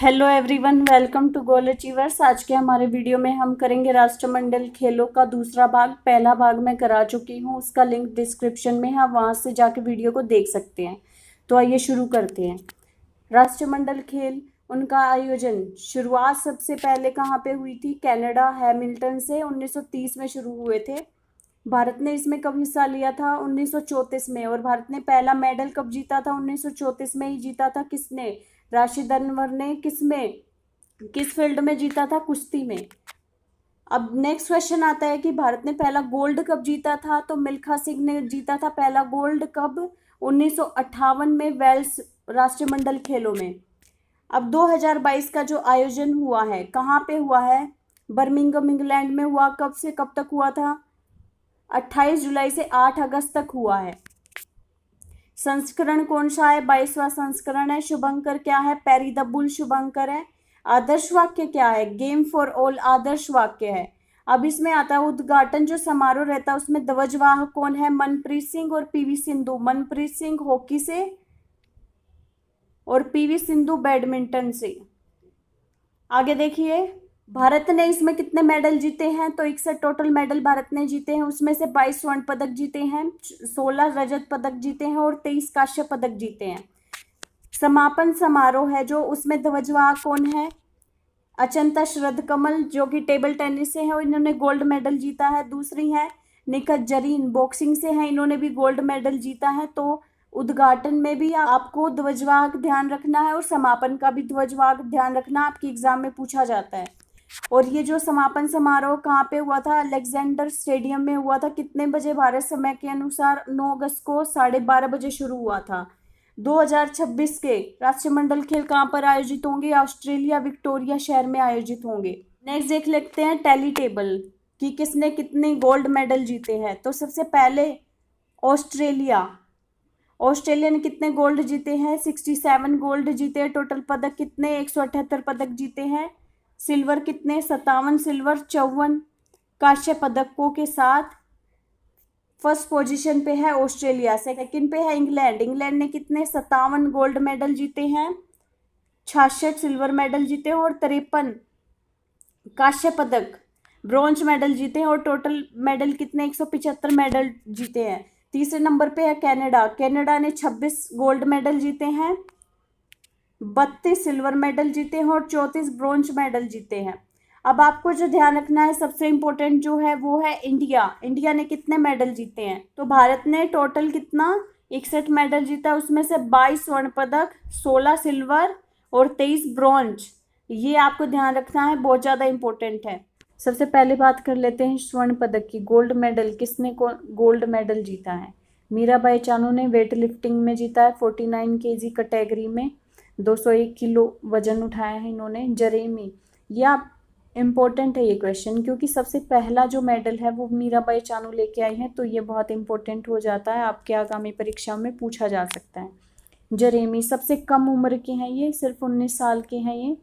Hello everyone, welcome to Goal Achievers. आज के हमारे वीडियो में हम करेंगे राष्ट्रमंडल खेलों का दूसरा भाग। पहला भाग मैं करा चुकी हूँ, उसका लिंक डिस्क्रिप्शन में है, आप वहाँ से जाके वीडियो को देख सकते हैं। तो आइए शुरू करते हैं। राष्ट्रमंडल खेल, उनका आयोजन शुरुआत सबसे पहले कहाँ पे हुई थी? कनाडा हैमिल्टन से 1930 में शुरू हुए थे। भारत ने इसमें कब हिस्सा लिया था? 1934 में। और भारत ने पहला मेडल कब जीता था? 1934 में ही जीता था। किसने? राशिद तंवर ने। किसमें, किस फील्ड में जीता था? कुश्ती में। अब नेक्स्ट क्वेश्चन आता है कि भारत ने पहला गोल्ड कब जीता था? तो मिल्खा सिंह ने जीता था पहला गोल्ड। कब? 1958 में, वेल्स राष्ट्रमंडल खेलों में। अब 2022 का जो आयोजन हुआ है, कहाँ पे हुआ है? बर्मिंघम इंग्लैंड में हुआ। कब से कब तक हुआ था? 28 जुलाई से 8 अगस्त तक हुआ है। संस्करण कौन सा है? 22वां संस्करण है। शुभंकर क्या है? पेरी द बुल शुभंकर है। आदर्श वाक्य क्या है? गेम फॉर ऑल आदर्श वाक्य है। अब इसमें आता है उद्घाटन जो समारोह रहता है, उसमें ध्वजवाहक कौन है? मनप्रीत सिंह और पीवी सिंधु। मनप्रीत सिंह हॉकी से और पीवी सिंधु बैडमिंटन से। आगे देखिए, भारत ने इसमें कितने मेडल जीते हैं? तो 61 टोटल मेडल भारत ने जीते हैं। उसमें से 22 स्वर्ण पदक जीते हैं, 16 रजत पदक जीते हैं और 23 कांस्य पदक जीते हैं। समापन समारोह है जो, उसमें ध्वजवाहक कौन है? अचंता श्रद्ध कमल, जो कि टेबल टेनिस से है और इन्होंने गोल्ड मेडल जीता है। दूसरी है निखत जरीन, बॉक्सिंग से है, इन्होंने भी गोल्ड मेडल जीता है। तो उद्घाटन में भी आपको ध्वजवाहक ध्यान रखना है और समापन का भी ध्वजवाहक ध्यान रखना, आपके एग्जाम में पूछा जाता है। और ये जो समापन समारोह कहाँ पे हुआ था? अलेक्जेंडर स्टेडियम में हुआ था। कितने बजे? भारत समय के अनुसार 9 अगस्त को 12:30 बजे शुरू हुआ था। 2026 के राष्ट्रमंडल खेल कहाँ पर आयोजित होंगे? ऑस्ट्रेलिया विक्टोरिया शहर में आयोजित होंगे। नेक्स्ट देख लेते हैं टैली टेबल कि किसने कितने गोल्ड मेडल जीते हैं। तो सबसे पहले ऑस्ट्रेलिया ने कितने गोल्ड जीते हैं? 67 गोल्ड जीते हैं। टोटल पदक कितने? 178 पदक जीते हैं। सिल्वर कितने? 57 सिल्वर, 54 कांस्य पदकों के साथ फर्स्ट पोजीशन पे है ऑस्ट्रेलिया। सेकंड पे है इंग्लैंड। इंग्लैंड ने कितने? 57 गोल्ड मेडल जीते हैं, 66 सिल्वर मेडल जीते हैं और 53 कांस्य पदक ब्रॉन्ज मेडल जीते हैं। और टोटल मेडल कितने? 175 मेडल जीते हैं। तीसरे नंबर पे है कनाडा। कनाडा ने 26 गोल्ड मेडल जीते हैं, 32 सिल्वर मेडल जीते हैं और 34 ब्रॉन्ज मेडल जीते हैं। अब आपको जो ध्यान रखना है, सबसे इंपॉर्टेंट जो है वो है इंडिया। इंडिया ने कितने मेडल जीते हैं? तो भारत ने टोटल कितना? 61 मेडल जीता। उसमें से 22 स्वर्ण पदक, 16 सिल्वर और 23 ब्रॉन्ज। ये आपको ध्यान रखना है, बहुत ज़्यादा इंपॉर्टेंट है। सबसे पहले बात कर लेते हैं स्वर्ण पदक की। गोल्ड मेडल किसने गोल्ड मेडल जीता है? मीराबाई चानू ने वेट लिफ्टिंग में जीता है, 49 केजी कैटेगरी में 201 किलो वजन उठाया है इन्होंने। जरेमी, यह इम्पोर्टेंट है ये क्वेश्चन, क्योंकि सबसे पहला जो मेडल है वो मीराबाई चानू लेके आई हैं, तो ये बहुत इंपॉर्टेंट हो जाता है, आपके आगामी परीक्षा में पूछा जा सकता है। जरेमी सबसे कम उम्र के हैं, ये सिर्फ 19 साल के हैं ये।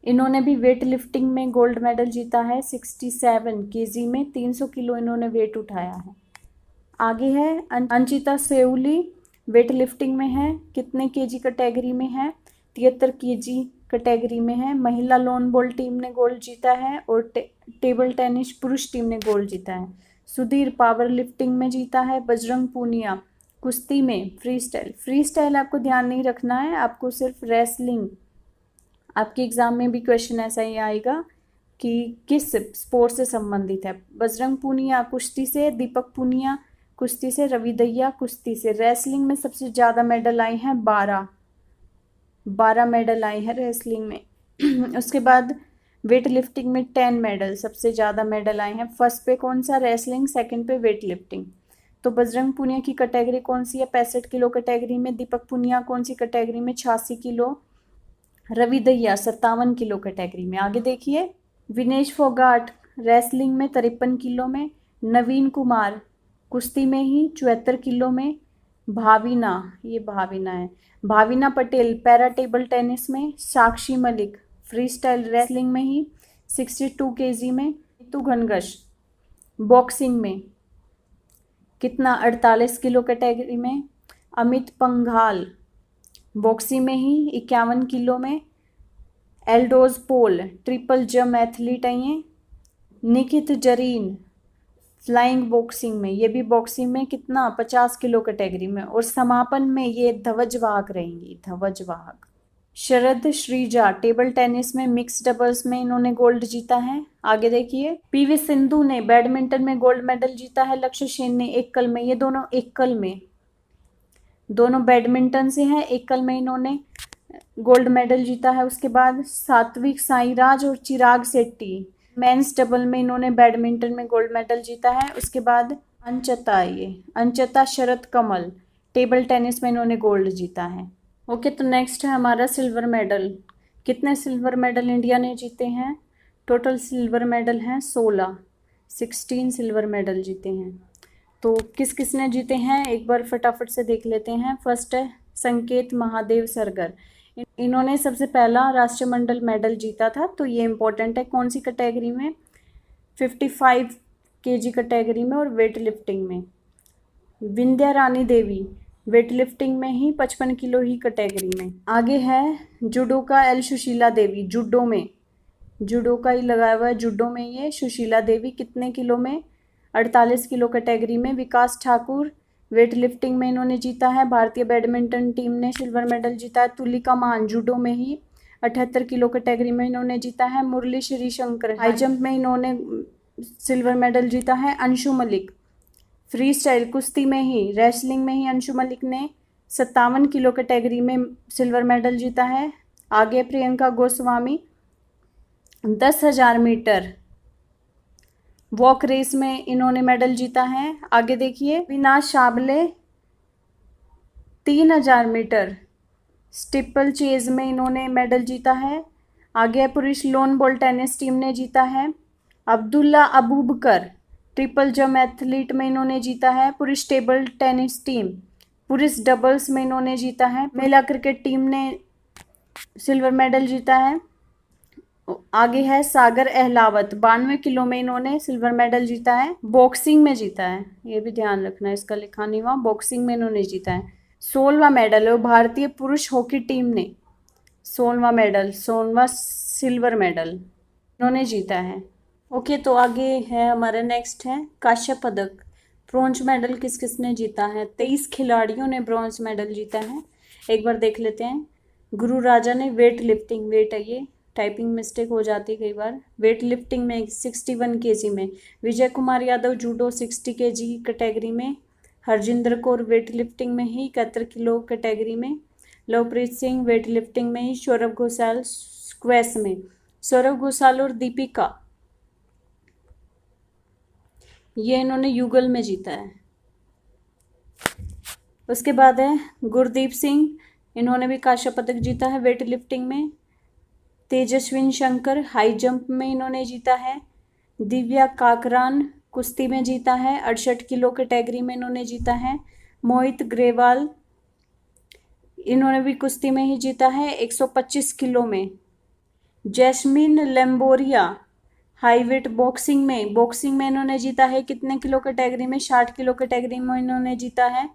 इन्होंने भी वेट लिफ्टिंग में गोल्ड मेडल जीता है, 67 केजी में 300 किलो इन्होंने वेट उठाया है। आगे है अंचिता सेउली, वेट लिफ्टिंग में है, कितने केजी कैटेगरी में है? 73 केजी कैटेगरी में है। महिला लॉन बॉल टीम ने गोल्ड जीता है और टेबल टेनिस पुरुष टीम ने गोल्ड जीता है। सुधीर पावर लिफ्टिंग में जीता है। बजरंग पूनिया कुश्ती में फ्री स्टाइल आपको ध्यान नहीं रखना है, आपको सिर्फ रेसलिंग। आपके एग्जाम में भी क्वेश्चन ऐसा ही आएगा कि किस स्पोर्ट से संबंधित है। बजरंग पूनिया कुश्ती से, दीपक पूनिया कुश्ती से, रवि दहिया कुश्ती से। रेसलिंग में सबसे ज़्यादा मेडल आए हैं, 12 मेडल आए हैं रेसलिंग में। उसके बाद वेट लिफ्टिंग में 10 मेडल, सबसे ज़्यादा मेडल आए हैं। फर्स्ट पे कौन सा? रेसलिंग। सेकंड पे वेट लिफ्टिंग। तो बजरंग पूनिया की कैटेगरी कौन सी है? 65 किलो कैटेगरी में। दीपक पूनिया कौन सी कैटेगरी में? 86 kilo. Ravi Dahiya 57 kilo category में। आगे देखिए, विनेश फोगाट रेसलिंग में 53 किलो में। नवीन कुमार कुश्ती में ही 74 किलो में। भाविना, ये भाविना है, Bhavina Patel para table tennis में। Sakshi Malik free style wrestling में ही 62 केजी में। नीतू घनघश बॉक्सिंग में कितना? 48 किलो कैटेगरी में। अमित पंघाल बॉक्सिंग में ही 51 किलो में। एल्डोज पोल ट्रिपल जंप एथलीट है ये। निकित जरीन फ्लाइंग बॉक्सिंग में, ये भी बॉक्सिंग में कितना 50 किलो कैटेगरी में। और समापन में ये ध्वजवाहक रहेंगी, ध्वजवाहक। शरद श्रीजा टेबल टेनिस में मिक्स डबल्स में इन्होंने गोल्ड जीता है। आगे देखिए, पीवी सिंधु ने बैडमिंटन में गोल्ड मेडल जीता है। लक्ष्य सेन ने एकल में, ये दोनों एकल में, दोनों बैडमिंटन से हैं, एकल में इन्होंने गोल्ड मेडल जीता है। उसके बाद सात्विक साईराज और चिराग शेट्टी मेंस डबल में इन्होंने बैडमिंटन में गोल्ड मेडल जीता है। उसके बाद अंचता शरत कमल टेबल टेनिस में इन्होंने गोल्ड जीता है। ओके, तो नेक्स्ट है हमारा सिल्वर मेडल। कितने सिल्वर मेडल इंडिया ने जीते हैं? टोटल सिल्वर मेडल हैं 16 सिल्वर मेडल जीते हैं। तो किस किस ने जीते हैं एक बार फटाफट से देख लेते हैं। फर्स्ट है संकेत महादेव सरगर, इन्होंने सबसे पहला राष्ट्रमंडल मेडल जीता था, तो ये इम्पोर्टेंट है। कौन सी कैटेगरी में? 55 केजी कैटेगरी में और वेट लिफ्टिंग में। विंध्या रानी देवी वेट लिफ्टिंग में ही 55 किलो ही कैटेगरी में। आगे है जुडोका एल सुशीला देवी, जुडो में, जुडो का ही लगाया हुआ है जुडो में ये सुशीला देवी, कितने किलो में? 48 किलो कैटेगरी में। विकास ठाकुर वेट लिफ्टिंग में इन्होंने जीता है। भारतीय बैडमिंटन टीम ने सिल्वर मेडल जीता है। तुलिका मान जूडो में ही 78 किलो कैटेगरी में इन्होंने जीता है। मुरली श्रीशंकर हाई जंप में इन्होंने सिल्वर मेडल जीता है। अंशु मलिक फ्री स्टाइल कुश्ती में ही, रेसलिंग में ही अंशु मलिक ने 57 किलो कैटेगरी में सिल्वर मेडल जीता है। आगे Priyanka Goswami 10,000 metre walk race में इन्होंने मेडल जीता है। आगे देखिए, विनाश शाबले 3000 मीटर स्टिपल चेज में इन्होंने मेडल जीता है। आगे पुरुष लोन बॉल टेनिस टीम ने जीता है। Abdulla Aboobacker triple jump athlete में इन्होंने जीता है। पुरुष टेबल टेनिस टीम पुरुष डबल्स में इन्होंने जीता है। महिला क्रिकेट टीम ने सिल्वर मेडल जीता है। आगे है सागर अहलावत 92 किलो में इन्होंने सिल्वर मेडल जीता है। बॉक्सिंग में जीता है, ये भी ध्यान रखना, इसका लिखा नहीं हुआ, बॉक्सिंग में इन्होंने जीता है। 16वां मेडल है। भारतीय पुरुष हॉकी टीम ने 16वां मेडल, 16वां सिल्वर मेडल इन्होंने जीता है। ओके, तो आगे है हमारे नेक्स्ट है कांस्य पदक। ब्रॉन्ज मेडल किस किस ने जीता है? 23 खिलाड़ियों ने ब्रॉन्ज मेडल जीता है। एक बार देख लेते हैं। गुरु राजा ने वेट लिफ्टिंग, वेट है ये, टाइपिंग मिस्टेक हो जाती है कई बार, वेट लिफ्टिंग में 61 केजी में। Vijay Kumar Yadav judo 60 kg category में। हरजिंदर कौर वेट लिफ्टिंग में ही 71 किलो कैटेगरी में। लवप्रीत सिंह वेट लिफ्टिंग में ही। सौरभ घोषाल स्क्वैश में। सौरभ घोषाल और दीपिका ये इन्होंने युगल में जीता है। उसके बाद है गुरदीप सिंह, इन्होंने भी कांस्य पदक जीता है वेट लिफ्टिंग में। तेजस्विन शंकर हाई जंप में इन्होंने जीता है। दिव्या काकरान कुश्ती में जीता है, 68 किलो कैटेगरी में इन्होंने जीता है। मोहित ग्रेवाल इन्होंने भी कुश्ती में ही जीता है, 125 किलो में। जैस्मिन लेम्बोरिया हाई वेट बॉक्सिंग में इन्होंने जीता है, कितने किलो कैटेगरी में? 60 किलो कैटेगरी में इन्होंने जीता है।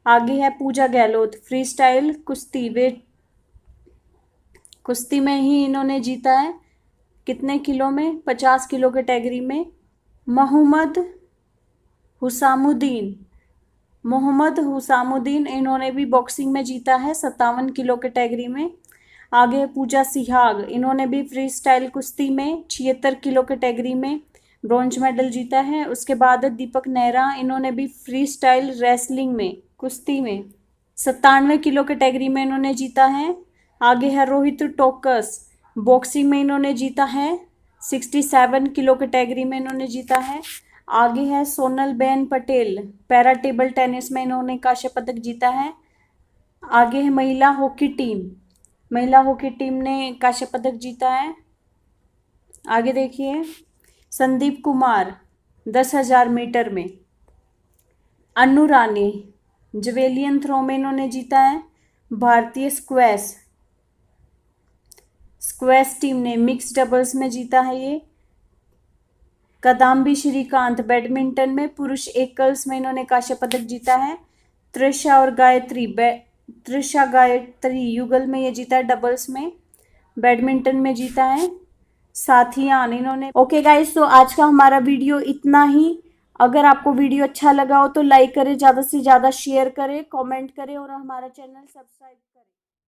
आगे है पूजा गहलोत फ्री स्टाइल कुश्ती, वेट कुश्ती में ही इन्होंने जीता है, कितने किलो में? 50 किलो कैटेगरी में। मोहम्मद हुसामुद्दीन इन्होंने भी बॉक्सिंग में जीता है, 57 किलो कैटेगरी में। आगे पूजा सिहाग, इन्होंने भी फ्री स्टाइल कुश्ती में 76 किलो कैटेगरी में ब्रॉन्ज मेडल जीता है। उसके बाद दीपक नेहरा, इन्होंने भी फ्री स्टाइल रेसलिंग में कुश्ती में 97 किलो कैटेगरी में इन्होंने जीता है। आगे है रोहित टोकस, बॉक्सिंग में इन्होंने जीता है, 67 किलो कैटेगरी में इन्होंने जीता है। आगे है Sonal Ben Patel, para table tennis में इन्होंने कांस्य पदक जीता है। आगे है महिला हॉकी टीम ने कांस्य पदक जीता है। आगे देखिए संदीप कुमार 10,000 मीटर में। अनु रानी जवेलियन थ्रो में इन्होंने जीता है। भारतीय स्क्वैश टीम ने मिक्स डबल्स में जीता है ये। कदाम्बी श्रीकांत बैडमिंटन में पुरुष एकल्स में इन्होंने कांस्य पदक जीता है। त्रिशा गायत्री युगल में ये जीता है डबल्स में। बैडमिंटन में जीता है साथियान इन्होंने। ओके गाइस, तो आज का हमारा वीडियो इतना ही। अगर आपको वीडियो अच्छा लगा हो तो लाइक करें, ज़्यादा से ज़्यादा शेयर करें, कमेंट करें और हमारा चैनल सब्सक्राइब करें।